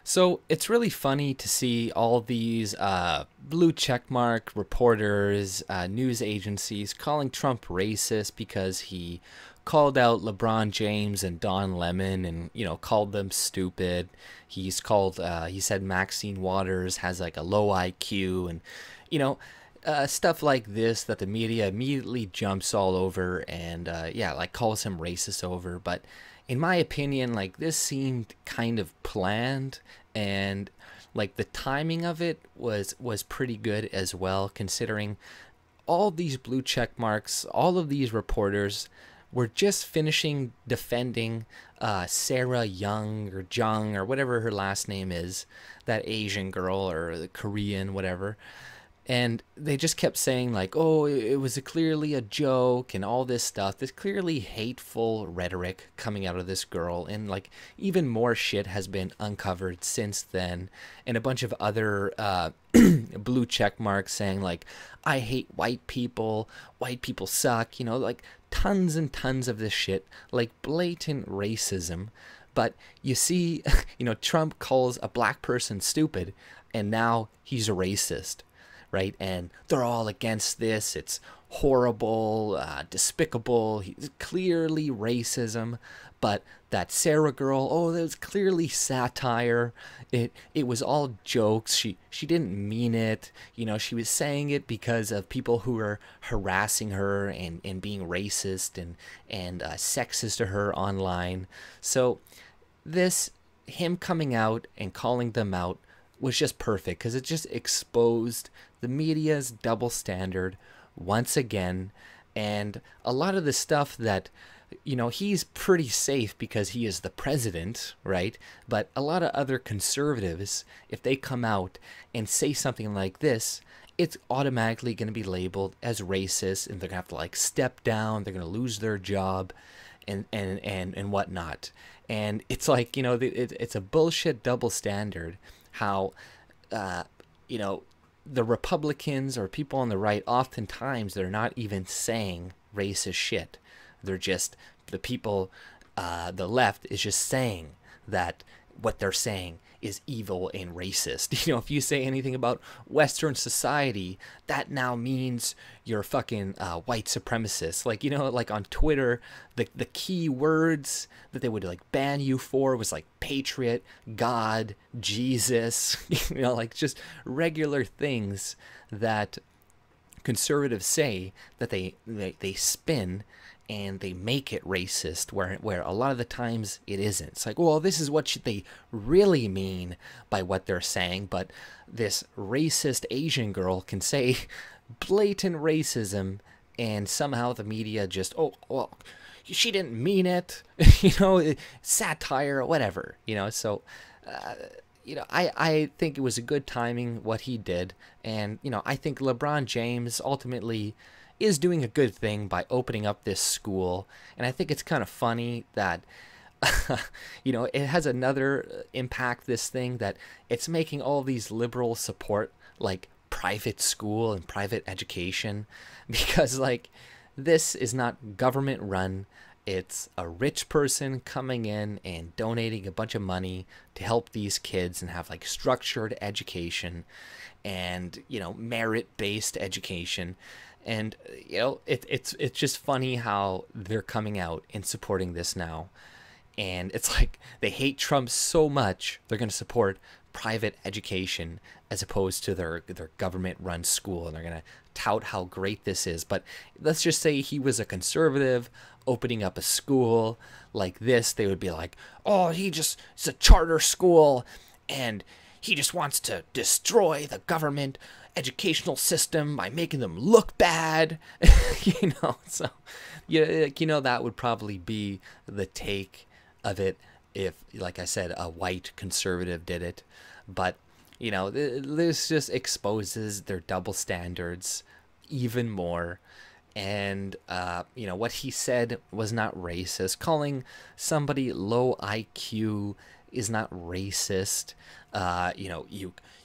So it's really funny to see all these blue checkmark reporters, news agencies calling Trump racist because he called out LeBron James and Don Lemon and called them stupid. He said Maxine Waters has like a low IQ and you know stuff like this that the media immediately jumps all over and yeah, like calls him racist over. But in my opinion, like this seemed kind of planned, and like the timing of it was pretty good as well, considering all these blue check marks, all of these reporters were just finishing defending Sarah Young or Jung or whatever her last name is, that Asian girl or the Korean, whatever. And they just kept saying like, oh, it was clearly a joke and all this stuff, this clearly hateful rhetoric coming out of this girl. And like even more shit has been uncovered since then, and a bunch of other blue check marks saying like, I hate white people suck, like tons and tons of this shit, like blatant racism. But you see, Trump calls a black person stupid, and now he's a racist, right? And they're all against this. It's horrible, despicable. He's clearly racism. But that Sarah girl, oh, that was clearly satire. It was all jokes. She didn't mean it. She was saying it because of people who were harassing her and being racist and sexist to her online. So him coming out and calling them out was just perfect, because it just exposed the media's double standard once again. And a lot of the stuff that, he's pretty safe because he is the president, right? But a lot of other conservatives, if they come out and say something like this, it's automatically going to be labeled as racist, and they're going to have to like step down, they're going to lose their job and whatnot. And it's like, it's a bullshit double standard how, the Republicans or people on the right, oftentimes they're not even saying racist shit. They're just, the people, the left is just saying that what they're saying is evil and racist. If you say anything about Western society, that now means you're fucking white supremacist. Like, like on Twitter, the key words that they would like ban you for was like patriot, God, Jesus, like just regular things that conservatives say that they spin and they make it racist, where a lot of the times it isn't. It's like, well, this is what they really mean by what they're saying, but this racist Asian girl can say blatant racism, and somehow the media just, oh, well, she didn't mean it, satire or whatever, so I think it was a good timing what he did. And I think LeBron James ultimately is doing a good thing by opening up this school. And I think it's kind of funny that it has another impact, this thing, that it's making all these liberals support like private school and private education, because like this is not government run. It's a rich person coming in and donating a bunch of money to help these kids and have like structured education and merit-based education. And it's just funny how they're coming out and supporting this now. And it's like they hate Trump so much they're going to support private education as opposed to their government-run school, and they're going to tout how great this is. But let's just say he was a conservative opening up a school like this, they would be like, oh, it's a charter school and he just wants to destroy the government educational system by making them look bad. So that would probably be the take of it if, like I said, a white conservative did it. But this just exposes their double standards even more. And what he said was not racist. Calling somebody low IQ is not racist.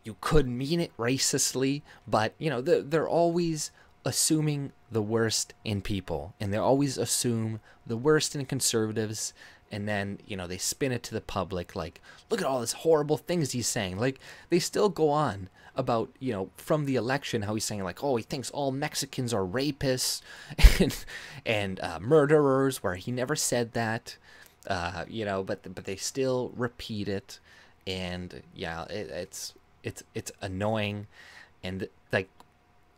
You could mean it racistly, but they're always assuming the worst in people, and they always assume the worst in conservatives and then, you know, they spin it to the public like, look at all these horrible things he's saying. Like, they still go on about, you know, from the election, how he's saying like, oh, he thinks all Mexicans are rapists and murderers, where he never said that. You know, but they still repeat it, and yeah, it's annoying. And like,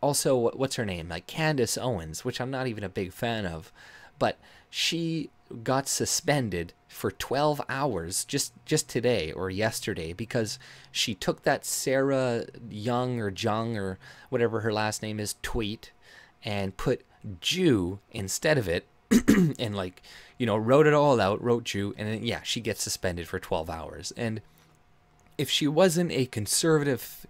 also, what's her name, like Candace Owens, which I'm not even a big fan of, but she got suspended for 12 hours just today or yesterday, because she took that Sarah Young or Jung or whatever her last name is tweet and put Jew instead of it, and like, you know, wrote it all out, wrote Jew, and then yeah, she gets suspended for 12 hours. And if she wasn't a conservative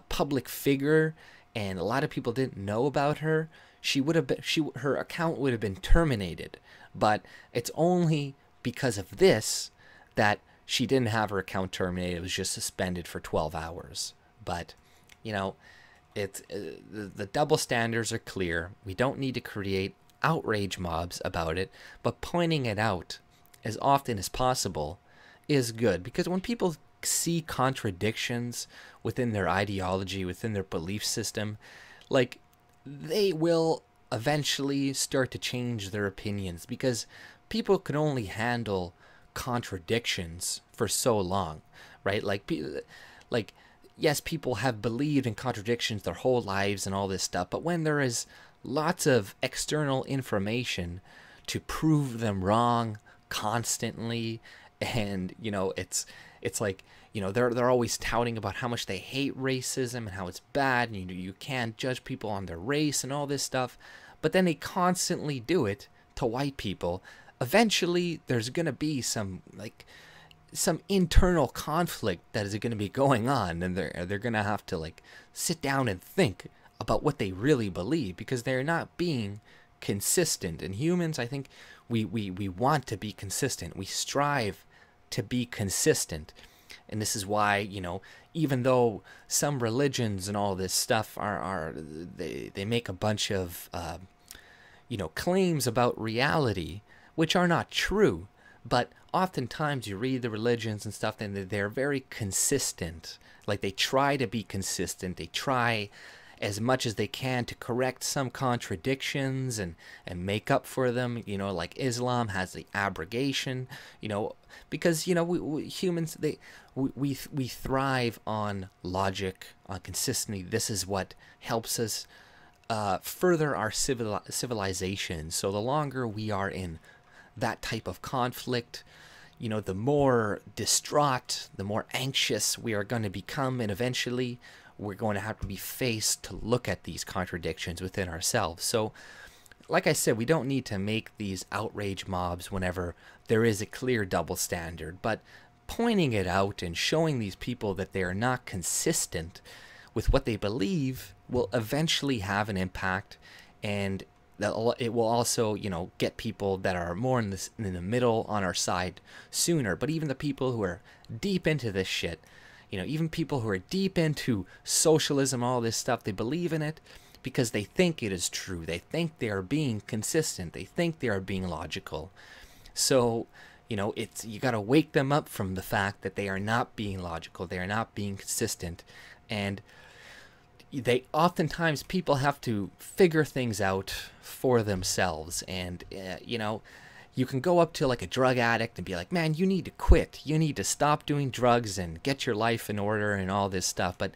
public figure and a lot of people didn't know about her, she would have been, her account would have been terminated. But it's only because of this that she didn't have her account terminated. It was just suspended for 12 hours. But, you know, it's the double standards are clear. We don't need to create outrage mobs about it, but pointing it out as often as possible is good, because when people see contradictions within their ideology, within their belief system, like, they will eventually start to change their opinions, because people can only handle contradictions for so long, right? Like yes, people have believed in contradictions their whole lives and all this stuff, but when there is lots of external information to prove them wrong constantly, and you know, it's like, you know, they're always touting about how much they hate racism and how it's bad, and you can't judge people on their race and all this stuff, but then they constantly do it to white people. Eventually there's gonna be some internal conflict that is going to be going on, and they're going to have to like sit down and think about what they really believe, because they're not being consistent. And humans, I think we want to be consistent. We strive to be consistent. And this is why, you know, even though some religions and all this stuff they make a bunch of you know, claims about reality which are not true, but oftentimes you read the religions and stuff and they're very consistent. Like, they try to be consistent. They try as much as they can to correct some contradictions and make up for them. You know, like Islam has the abrogation, you know, because, you know, we humans, we thrive on logic, on consistency. This is what helps us further our civilization. So the longer we are in that type of conflict, you know, the more distraught, the more anxious we are going to become, and eventually we're going to have to be faced to look at these contradictions within ourselves. So, like I said, we don't need to make these outrage mobs whenever there is a clear double standard, but pointing it out and showing these people that they are not consistent with what they believe will eventually have an impact, and it will also, you know, get people that are more in the middle on our side sooner. But even the people who are deep into this shit, you know, even people who are deep into socialism, all this stuff, they believe in it because they think it is true. They think they are being consistent. They think they are being logical. So, you know, you got to wake them up from the fact that they are not being logical. They are not being consistent. And oftentimes people have to figure things out for themselves. And you know, you can go up to like a drug addict and be like, man, you need to quit, you need to stop doing drugs and get your life in order and all this stuff, but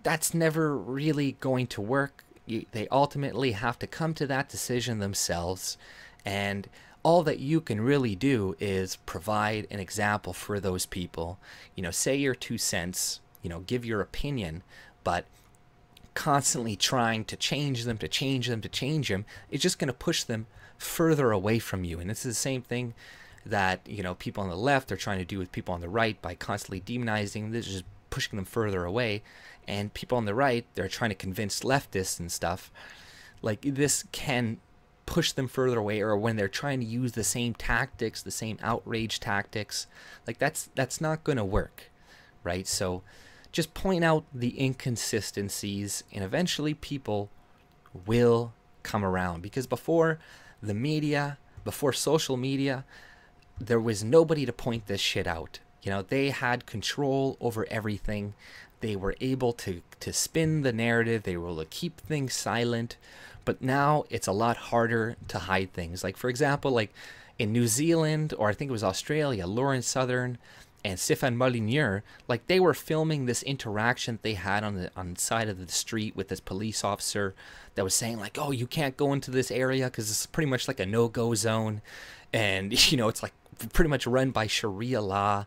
that's never really going to work. They ultimately have to come to that decision themselves, and all that you can really do is provide an example for those people. You know, say your 2 cents, you know, give your opinion, but constantly trying to change them, it's just going to push them further away from you. And this is the same thing that, you know, people on the left are trying to do with people on the right by constantly demonizing. This is just pushing them further away. And people on the right, they're trying to convince leftists and stuff. Like, this can push them further away. Or when they're trying to use the same tactics, the same outrage tactics, like that's not going to work, right? So just point out the inconsistencies, and eventually people will come around. Because before the media, before social media, there was nobody to point this shit out. You know, they had control over everything. They were able to spin the narrative. They were able to keep things silent. But now it's a lot harder to hide things. Like, for example, like in New Zealand, or I think it was Australia, Lauren Southern and Stéphane Molyneux, like they were filming this interaction they had on the side of the street with this police officer that was saying like, oh, you can't go into this area because it's pretty much like a no-go zone. And, you know, it's like pretty much run by Sharia law.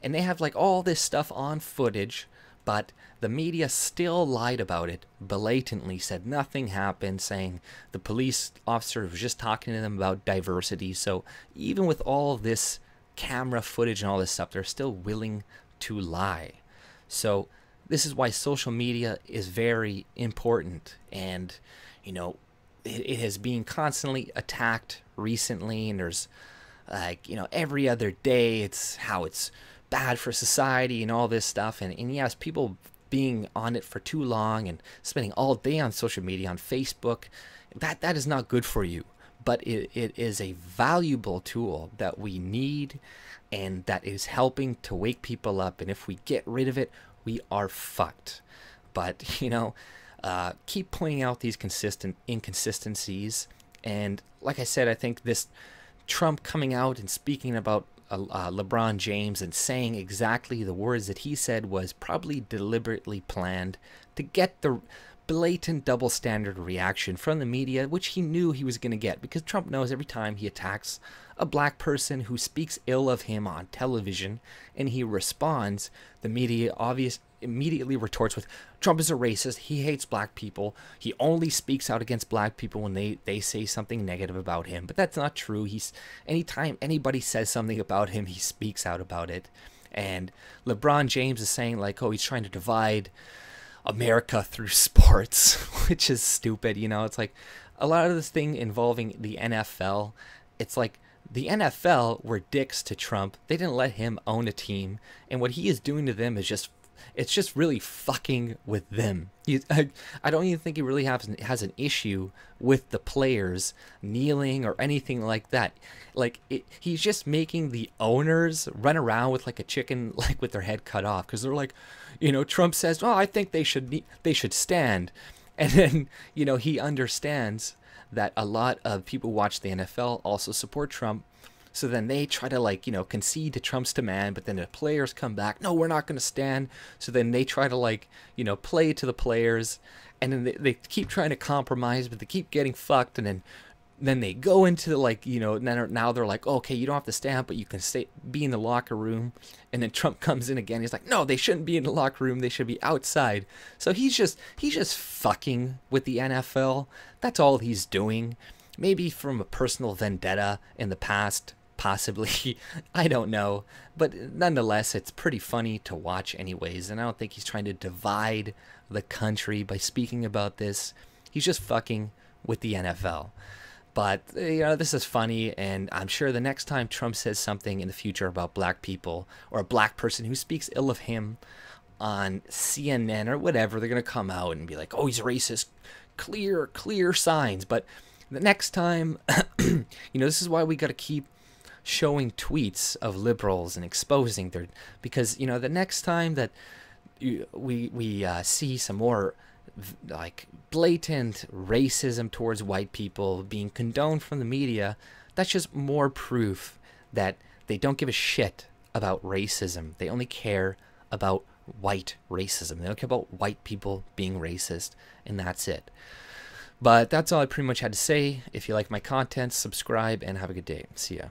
And they have like all this stuff on footage, but the media still lied about it, blatantly said nothing happened, saying the police officer was just talking to them about diversity. So even with all this camera footage and all this stuff, they're still willing to lie. So this is why social media is very important. And, you know, it has been constantly attacked recently, and there's like, you know, every other day it's how it's bad for society and all this stuff. And yes, people being on it for too long and spending all day on social media, on Facebook, that is not good for you. But it is a valuable tool that we need, and that is helping to wake people up. And if we get rid of it, we are fucked. But, you know, keep pointing out these inconsistencies. And like I said, I think this Trump coming out and speaking about LeBron James and saying exactly the words that he said was probably deliberately planned to get the blatant double standard reaction from the media, which he knew he was going to get, because Trump knows every time he attacks a black person who speaks ill of him on television and he responds, the media immediately retorts with, Trump is a racist, he hates black people, he only speaks out against black people when they say something negative about him. But that's not true. Anytime anybody says something about him, he speaks out about it. And LeBron James is saying like, oh, he's trying to divide America through sports, which is stupid. You know, it's like a lot of this thing involving the NFL. It's like the NFL were dicks to Trump. They didn't let him own a team, and what he is doing to them is it's just really fucking with them. I don't even think he really has an issue with the players kneeling or anything like that. Like he's just making the owners run around with like a chicken, like with their head cut off, because they're like, you know, Trump says, "Oh, I think they should stand," and then, you know, he understands that a lot of people who watch the NFL also support Trump. So then they try to, like, you know, concede to Trump's demand, but then the players come back, no, we're not going to stand. So then they try to, like, you know, play to the players, and then they keep trying to compromise, but they keep getting fucked. And then they go into, like, you know, now they're like, oh, okay, you don't have to stand, but you can be in the locker room. And then Trump comes in again. He's like, no, they shouldn't be in the locker room. They should be outside. So he's just fucking with the NFL. That's all he's doing. Maybe from a personal vendetta in the past, possibly. I don't know. But nonetheless, it's pretty funny to watch anyways. And I don't think he's trying to divide the country by speaking about this. He's just fucking with the NFL. But, you know, this is funny, and I'm sure the next time Trump says something in the future about black people, or a black person who speaks ill of him on CNN or whatever, they're going to come out and be like, oh, he's racist. Clear signs. But the next time, you know, this is why we got to keep showing tweets of liberals and exposing their, because, you know, the next time that we see some more like blatant racism towards white people being condoned from the media, that's just more proof that they don't give a shit about racism. They only care about white racism. They don't care about white people being racist, and that's it. But that's all I pretty much had to say. If you like my content, subscribe and have a good day. See ya.